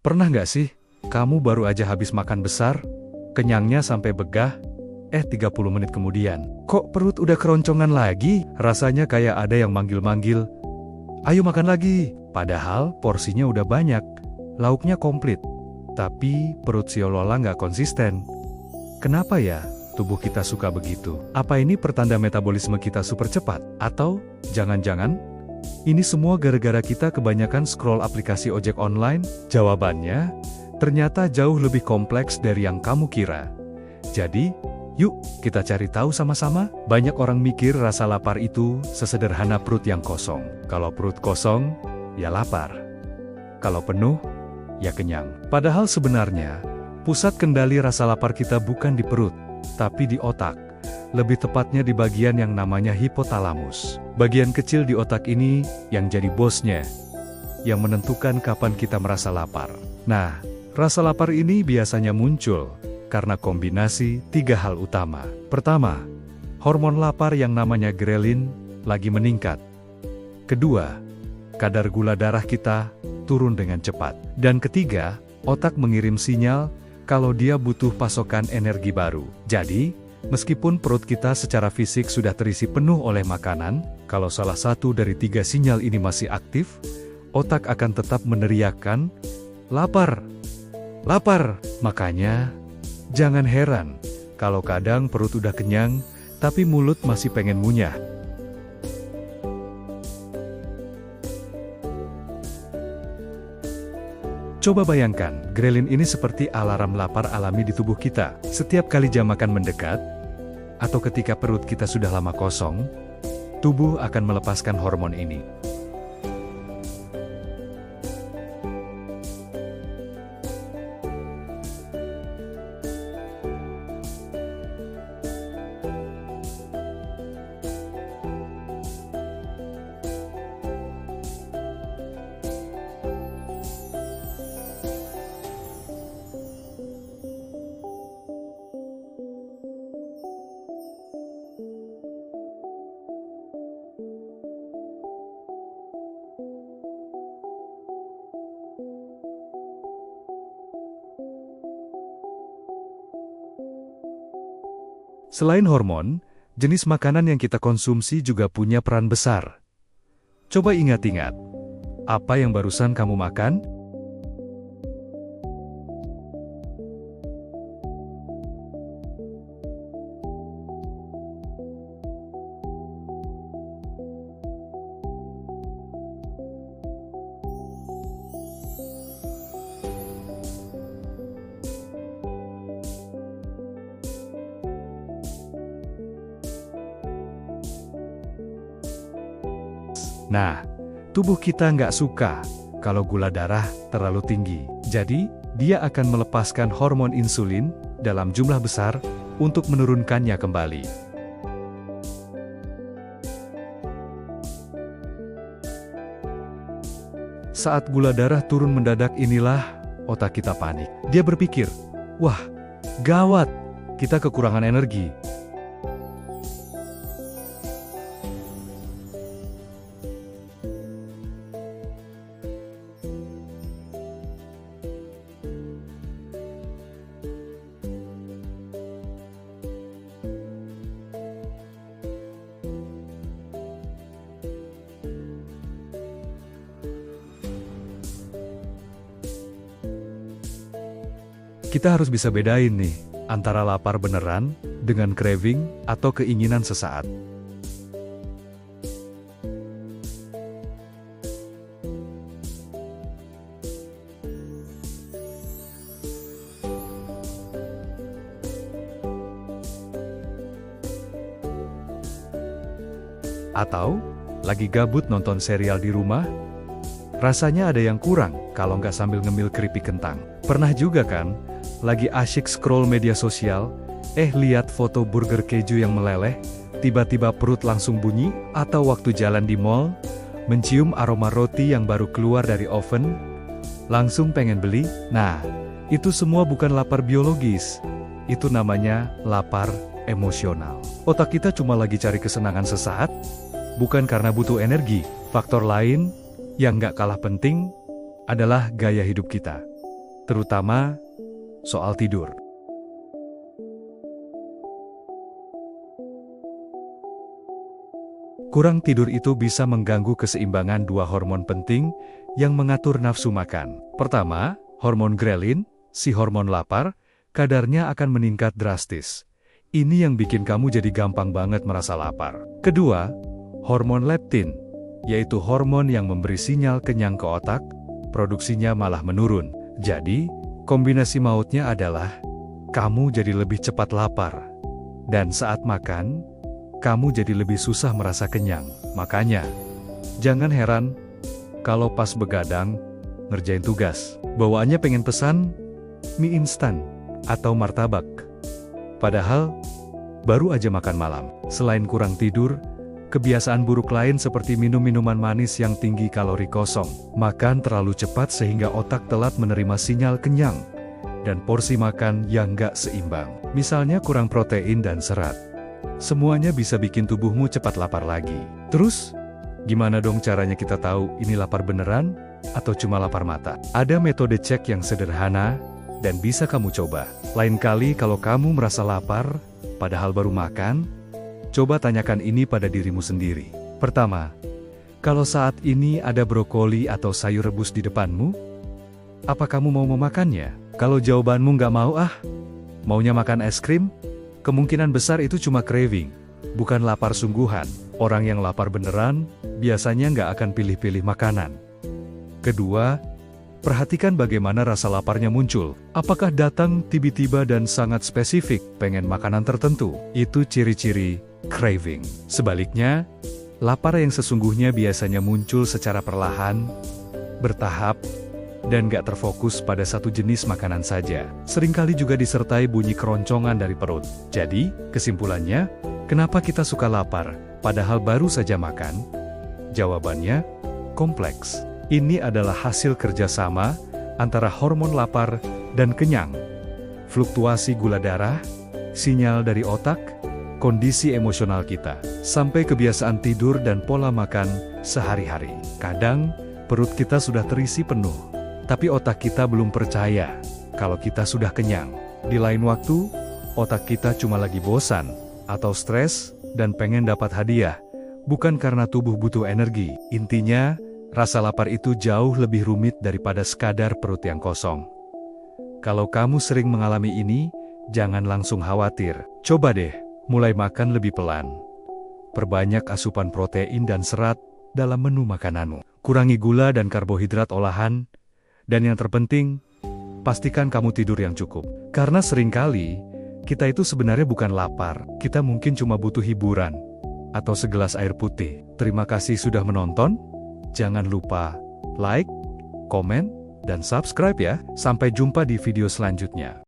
Pernah nggak sih, kamu baru aja habis makan besar, kenyangnya sampai begah, 30 menit kemudian, kok perut udah keroncongan lagi? Rasanya kayak ada yang manggil-manggil, ayo makan lagi. Padahal porsinya udah banyak, lauknya komplit. Tapi perut seolah-olah nggak konsisten. Kenapa ya tubuh kita suka begitu? Apa ini pertanda metabolisme kita super cepat? Atau jangan-jangan ini semua gara-gara kita kebanyakan scroll aplikasi ojek online? Jawabannya ternyata jauh lebih kompleks dari yang kamu kira. Jadi, yuk kita cari tahu sama-sama. Banyak orang mikir rasa lapar itu sesederhana perut yang kosong. Kalau perut kosong, ya lapar. Kalau penuh, ya kenyang. Padahal sebenarnya, pusat kendali rasa lapar kita bukan di perut, tapi di otak. Lebih tepatnya di bagian yang namanya hipotalamus. Bagian kecil di otak ini yang jadi bosnya, yang menentukan kapan kita merasa lapar. Nah, rasa lapar ini biasanya muncul karena kombinasi 3 hal utama. Pertama, hormon lapar yang namanya grelin lagi meningkat. Kedua, kadar gula darah kita turun dengan cepat. Dan ketiga, otak mengirim sinyal kalau dia butuh pasokan energi baru. Jadi, meskipun perut kita secara fisik sudah terisi penuh oleh makanan, kalau salah satu dari 3 sinyal ini masih aktif, otak akan tetap meneriakkan, lapar, lapar. Makanya, jangan heran kalau kadang perut udah kenyang, tapi mulut masih pengen ngunyah. Coba bayangkan, grelin ini seperti alarm lapar alami di tubuh kita. Setiap kali jam makan mendekat, atau ketika perut kita sudah lama kosong, tubuh akan melepaskan hormon ini. Selain hormon, jenis makanan yang kita konsumsi juga punya peran besar. Coba ingat-ingat, apa yang barusan kamu makan? Nah, tubuh kita nggak suka kalau gula darah terlalu tinggi. Jadi, dia akan melepaskan hormon insulin dalam jumlah besar untuk menurunkannya kembali. Saat gula darah turun mendadak inilah otak kita panik. Dia berpikir, wah, gawat, kita kekurangan energi. Kita harus bisa bedain nih, antara lapar beneran dengan craving atau keinginan sesaat. Atau, lagi gabut nonton serial di rumah? Rasanya ada yang kurang kalau nggak sambil ngemil keripik kentang. Pernah juga kan? Lagi asyik scroll media sosial, lihat foto burger keju yang meleleh, tiba-tiba perut langsung bunyi, atau waktu jalan di mall, mencium aroma roti yang baru keluar dari oven, langsung pengen beli. Nah, itu semua bukan lapar biologis, itu namanya lapar emosional. Otak kita cuma lagi cari kesenangan sesaat, bukan karena butuh energi. Faktor lain yang nggak kalah penting adalah gaya hidup kita. terutama soal tidur. Kurang tidur itu bisa mengganggu keseimbangan dua hormon penting yang mengatur nafsu makan. Pertama, hormon grelin, si hormon lapar, kadarnya akan meningkat drastis. Ini yang bikin kamu jadi gampang banget merasa lapar. Kedua, hormon leptin, yaitu hormon yang memberi sinyal kenyang ke otak, produksinya malah menurun. Jadi, kombinasi mautnya adalah kamu jadi lebih cepat lapar. Dan saat makan, kamu jadi lebih susah merasa kenyang. Makanya, jangan heran kalau pas begadang, ngerjain tugas, bawaannya pengen pesan mie instan atau martabak. Padahal, baru aja makan malam. Selain kurang tidur, kebiasaan buruk lain seperti minum minuman manis yang tinggi kalori kosong, makan terlalu cepat sehingga otak telat menerima sinyal kenyang, dan porsi makan yang nggak seimbang. Misalnya kurang protein dan serat. Semuanya bisa bikin tubuhmu cepat lapar lagi. Terus, gimana dong caranya kita tahu ini lapar beneran atau cuma lapar mata? Ada metode cek yang sederhana dan bisa kamu coba. Lain kali kalau kamu merasa lapar, padahal baru makan, coba tanyakan ini pada dirimu sendiri. Pertama, kalau saat ini ada brokoli atau sayur rebus di depanmu, apa kamu mau memakannya? Kalau jawabanmu nggak mau maunya makan es krim, kemungkinan besar itu cuma craving, bukan lapar sungguhan. Orang yang lapar beneran, biasanya nggak akan pilih-pilih makanan. Kedua, perhatikan bagaimana rasa laparnya muncul. Apakah datang tiba-tiba dan sangat spesifik, pengen makanan tertentu? Itu ciri-ciri craving. Sebaliknya, lapar yang sesungguhnya biasanya muncul secara perlahan, bertahap, dan gak terfokus pada satu jenis makanan saja. Seringkali juga disertai bunyi keroncongan dari perut. Jadi, kesimpulannya, kenapa kita suka lapar, padahal baru saja makan? Jawabannya, kompleks. Ini adalah hasil kerjasama antara hormon lapar dan kenyang, fluktuasi gula darah, sinyal dari otak, kondisi emosional kita, sampai kebiasaan tidur dan pola makan sehari-hari. Kadang, perut kita sudah terisi penuh, tapi otak kita belum percaya kalau kita sudah kenyang. Di lain waktu, otak kita cuma lagi bosan atau stres dan pengen dapat hadiah, bukan karena tubuh butuh energi. Intinya, rasa lapar itu jauh lebih rumit daripada sekadar perut yang kosong. Kalau kamu sering mengalami ini, jangan langsung khawatir. Coba deh, mulai makan lebih pelan. Perbanyak asupan protein dan serat dalam menu makananmu. Kurangi gula dan karbohidrat olahan. Dan yang terpenting, pastikan kamu tidur yang cukup. Karena seringkali, kita itu sebenarnya bukan lapar. Kita mungkin cuma butuh hiburan atau segelas air putih. Terima kasih sudah menonton. Jangan lupa like, komen, dan subscribe ya. Sampai jumpa di video selanjutnya.